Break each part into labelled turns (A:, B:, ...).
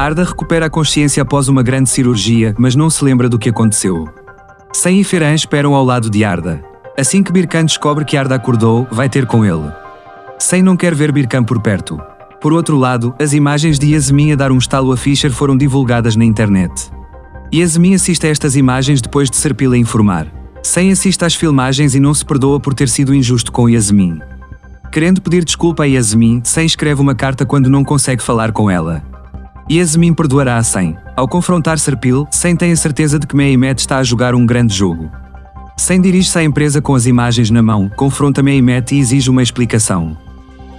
A: Arda recupera a consciência após uma grande cirurgia, mas não se lembra do que aconteceu. Sen e Ferhan esperam ao lado de Arda. Assim que Birkan descobre que Arda acordou, vai ter com ele. Sen não quer ver Birkan por perto. Por outro lado, as imagens de Yasmin a dar um estalo a Fischer foram divulgadas na internet. Yasmin assiste a estas imagens depois de Serpil a informar. Sen assiste às filmagens e não se perdoa por ter sido injusto com Yasmin. Querendo pedir desculpa a Yasmin, Sen escreve uma carta quando não consegue falar com ela. Yasmin perdoará a Sen. Ao confrontar Serpil, Sen tem a certeza de que Mehmet está a jogar um grande jogo. Sen dirige-se à empresa com as imagens na mão, confronta Mehmet e exige uma explicação.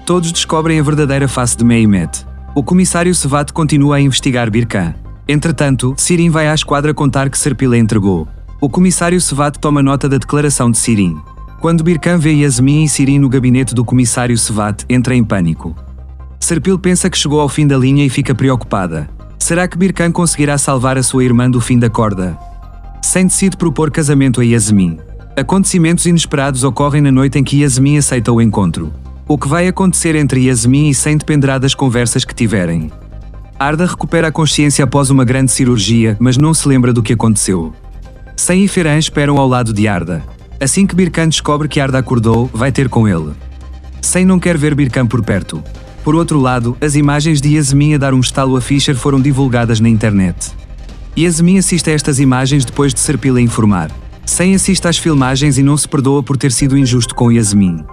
A: Todos descobrem a verdadeira face de Mehmet. O comissário Sevat continua a investigar Birkan. Entretanto, Sirin vai à esquadra contar que Serpil a entregou. O comissário Sevat toma nota da declaração de Sirin. Quando Birkan vê Yasmin e Sirin no gabinete do comissário Sevat, entra em pânico. Serpil pensa que chegou ao fim da linha e fica preocupada. Será que Birkan conseguirá salvar a sua irmã do fim da corda? Sen decide propor casamento a Yasmin. Acontecimentos inesperados ocorrem na noite em que Yasmin aceita o encontro. O que vai acontecer entre Yasmin e Sen dependerá das conversas que tiverem. Arda recupera a consciência após uma grande cirurgia, mas não se lembra do que aconteceu. Sen e Ferhan esperam ao lado de Arda. Assim que Birkan descobre que Arda acordou, vai ter com ele. Sen não quer ver Birkan por perto. Por outro lado, as imagens de Yasmin a dar um estalo a Fischer foram divulgadas na internet. Yasmin assiste a estas imagens depois de Serpil a informar. Sen assiste às filmagens e não se perdoa por ter sido injusto com Yasmin.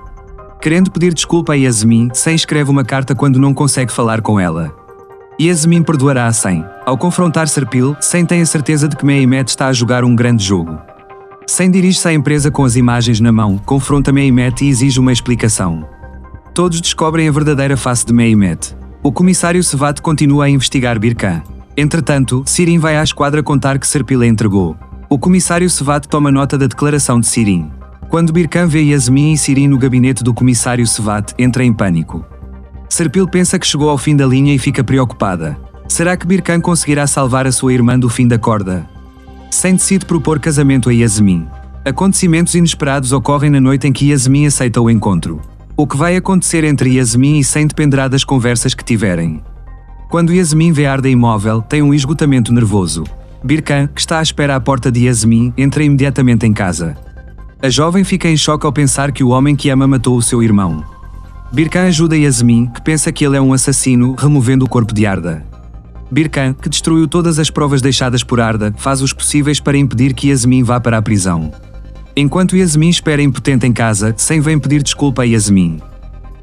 A: Querendo pedir desculpa a Yasmin, Sen escreve uma carta quando não consegue falar com ela. Yasmin perdoará a Sen. Ao confrontar Serpil, Sen tem a certeza de que Mehmet está a jogar um grande jogo. Sen dirige-se à empresa com as imagens na mão, confronta Mehmet e exige uma explicação. Todos descobrem a verdadeira face de Mehmet. O comissário Sevat continua a investigar Birkan. Entretanto, Sirin vai à esquadra contar que Serpil a entregou. O comissário Sevat toma nota da declaração de Sirin. Quando Birkan vê Yasmin e Sirin no gabinete do comissário Sevat, entra em pânico. Serpil pensa que chegou ao fim da linha e fica preocupada. Será que Birkan conseguirá salvar a sua irmã do fim da corda? Sen decide propor casamento a Yasmin. Acontecimentos inesperados ocorrem na noite em que Yasmin aceita o encontro. O que vai acontecer entre Yasmin e Sen dependerá das conversas que tiverem. Quando Yasmin vê Arda imóvel, tem um esgotamento nervoso. Birkan, que está à espera à porta de Yasmin, entra imediatamente em casa. A jovem fica em choque ao pensar que o homem que ama matou o seu irmão. Birkan ajuda Yasmin, que pensa que ele é um assassino, removendo o corpo de Arda. Birkan, que destruiu todas as provas deixadas por Arda, faz os possíveis para impedir que Yasmin vá para a prisão. Enquanto Yasmin espera impotente em casa, Sen vem pedir desculpa a Yasmin.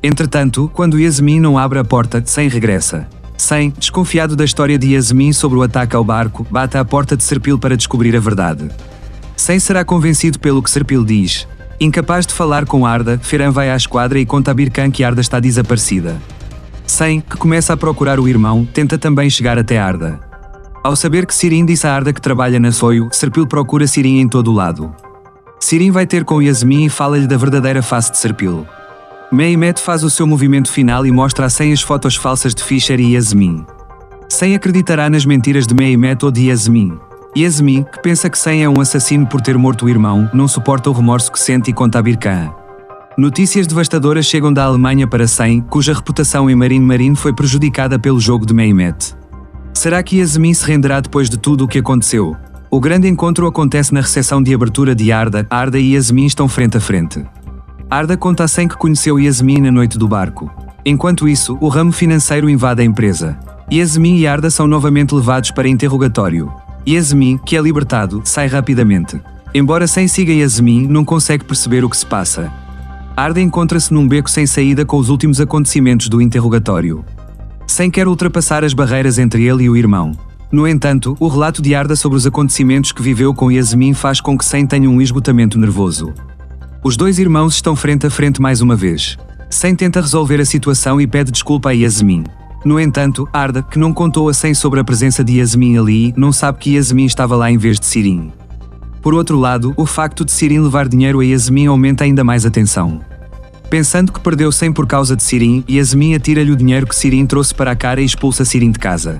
A: Entretanto, quando Yasmin não abre a porta, Sen regressa. Sen, desconfiado da história de Yasmin sobre o ataque ao barco, bate à porta de Serpil para descobrir a verdade. Sen será convencido pelo que Serpil diz. Incapaz de falar com Arda, Ferhan vai à esquadra e conta a Birkan que Arda está desaparecida. Sen, que começa a procurar o irmão, tenta também chegar até Arda. Ao saber que Sirin disse a Arda que trabalha na Soio, Serpil procura Sirin em todo o lado. Sirin vai ter com Yasmin e fala-lhe da verdadeira face de Serpil. Mehmet faz o seu movimento final e mostra a Sen as fotos falsas de Fischer e Yasmin. Sen acreditará nas mentiras de Mehmet ou de Yasmin. Yasmin, que pensa que Sen é um assassino por ter morto o irmão, não suporta o remorso que sente e conta a Birkan. Notícias devastadoras chegam da Alemanha para Sen, cuja reputação em Marine foi prejudicada pelo jogo de Mehmet. Será que Yasmin se renderá depois de tudo o que aconteceu? O grande encontro acontece na recepção de abertura de Arda. Arda e Yasmin estão frente a frente. Arda conta a Sen que conheceu Yasmin na noite do barco. Enquanto isso, o ramo financeiro invade a empresa. Yasmin e Arda são novamente levados para interrogatório. Yasmin, que é libertado, sai rapidamente. Embora Sen siga Yasmin, não consegue perceber o que se passa. Arda encontra-se num beco sem saída com os últimos acontecimentos do interrogatório. Sen quer ultrapassar as barreiras entre ele e o irmão. No entanto, o relato de Arda sobre os acontecimentos que viveu com Yasmin faz com que Sen tenha um esgotamento nervoso. Os dois irmãos estão frente a frente mais uma vez. Sen tenta resolver a situação e pede desculpa a Yasmin. No entanto, Arda, que não contou a Sen sobre a presença de Yasmin ali, não sabe que Yasmin estava lá em vez de Sirin. Por outro lado, o facto de Sirin levar dinheiro a Yasmin aumenta ainda mais a tensão. Pensando que perdeu Sen por causa de Sirin, Yasmin atira-lhe o dinheiro que Sirin trouxe para a cara e expulsa Sirin de casa.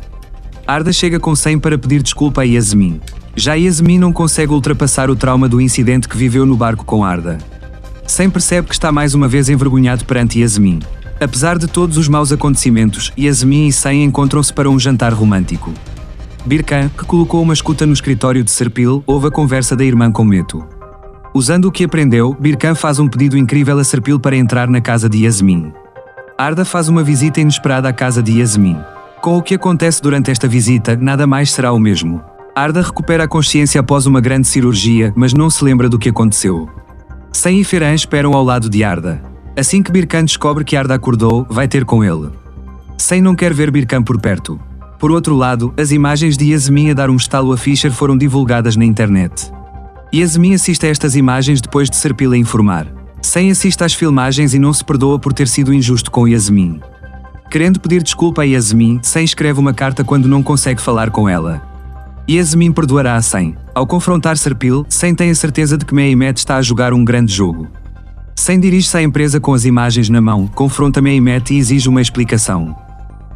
A: Arda chega com Sen para pedir desculpa a Yasmin. Já Yasmin não consegue ultrapassar o trauma do incidente que viveu no barco com Arda. Sen percebe que está mais uma vez envergonhado perante Yasmin. Apesar de todos os maus acontecimentos, Yasmin e Sen encontram-se para um jantar romântico. Birkan, que colocou uma escuta no escritório de Serpil, ouve a conversa da irmã com Meto. Usando o que aprendeu, Birkan faz um pedido incrível a Serpil para entrar na casa de Yasmin. Arda faz uma visita inesperada à casa de Yasmin. Com o que acontece durante esta visita, nada mais será o mesmo. Arda recupera a consciência após uma grande cirurgia, mas não se lembra do que aconteceu. Sen e Ferhan esperam ao lado de Arda. Assim que Birkan descobre que Arda acordou, vai ter com ele. Sen não quer ver Birkan por perto. Por outro lado, as imagens de Yasmin a dar um estalo a Fischer foram divulgadas na internet. Yasmin assiste a estas imagens depois de Serpil a informar. Sen assiste às filmagens e não se perdoa por ter sido injusto com Yasmin. Querendo pedir desculpa a Yasmin, Sen escreve uma carta quando não consegue falar com ela. Yasmin perdoará a Sen. Ao confrontar Serpil, Sen tem a certeza de que Mehmet está a jogar um grande jogo. Sen dirige-se à empresa com as imagens na mão, confronta Mehmet e exige uma explicação.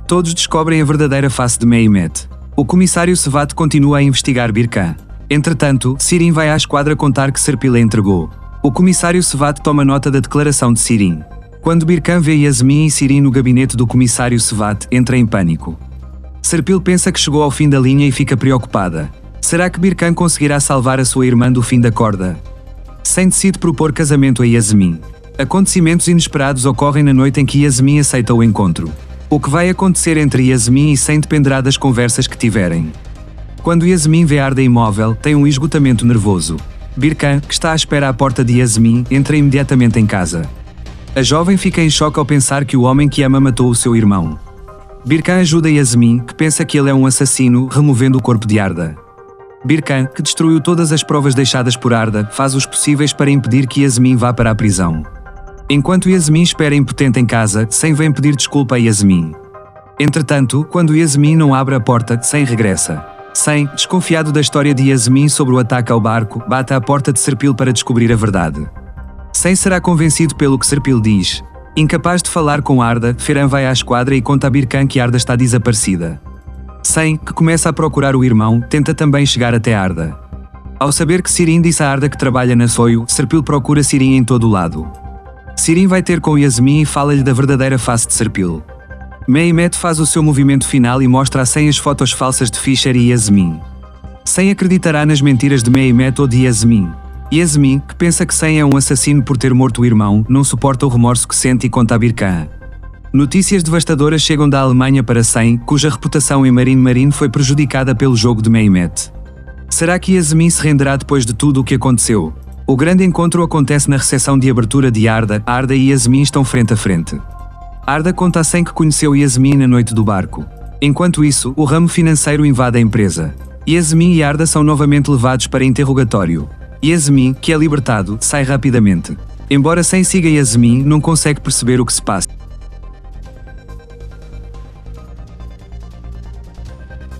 A: Todos descobrem a verdadeira face de Mehmet. O comissário Sevat continua a investigar Birkan. Entretanto, Sirin vai à esquadra contar que Serpil a entregou. O comissário Sevat toma nota da declaração de Sirin. Quando Birkan vê Yasmin e Sirin no gabinete do comissário Sevat, entra em pânico. Serpil pensa que chegou ao fim da linha e fica preocupada. Será que Birkan conseguirá salvar a sua irmã do fim da corda? Sen decide propor casamento a Yasmin. Acontecimentos inesperados ocorrem na noite em que Yasmin aceita o encontro. O que vai acontecer entre Yasmin e Sen dependerá das conversas que tiverem. Quando Yasmin vê Arda imóvel, tem um esgotamento nervoso. Birkan, que está à espera à porta de Yasmin, entra imediatamente em casa. A jovem fica em choque ao pensar que o homem que ama matou o seu irmão. Birkan ajuda Yasmin, que pensa que ele é um assassino, removendo o corpo de Arda. Birkan, que destruiu todas as provas deixadas por Arda, faz os possíveis para impedir que Yasmin vá para a prisão. Enquanto Yasmin espera impotente em casa, Sen vem pedir desculpa a Yasmin. Entretanto, quando Yasmin não abre a porta, Sen regressa. Sen, desconfiado da história de Yasmin sobre o ataque ao barco, bate à porta de Serpil para descobrir a verdade. Sen será convencido pelo que Serpil diz. Incapaz de falar com Arda, Ferhan vai à esquadra e conta a Birkan que Arda está desaparecida. Sen, que começa a procurar o irmão, tenta também chegar até Arda. Ao saber que Sirin disse a Arda que trabalha na Soio, Serpil procura Sirin em todo o lado. Sirin vai ter com Yasmin e fala-lhe da verdadeira face de Serpil. Mehmet faz o seu movimento final e mostra a Sen as fotos falsas de Fischer e Yasmin. Sen acreditará nas mentiras de Mehmet ou de Yasmin. Yasmin, que pensa que Sen é um assassino por ter morto o irmão, não suporta o remorso que sente e conta a Birkan. Notícias devastadoras chegam da Alemanha para Sen, cuja reputação em Marine foi prejudicada pelo jogo de Mehmet. Será que Yasmin se renderá depois de tudo o que aconteceu? O grande encontro acontece na recepção de abertura de Arda. Arda e Yasmin estão frente a frente. Arda conta a Sen que conheceu Yasmin na noite do barco. Enquanto isso, o ramo financeiro invade a empresa. Yasmin e Arda são novamente levados para interrogatório. Yasmin, que é libertado, sai rapidamente. Embora Sen siga Yasmin, não consegue perceber o que se passa.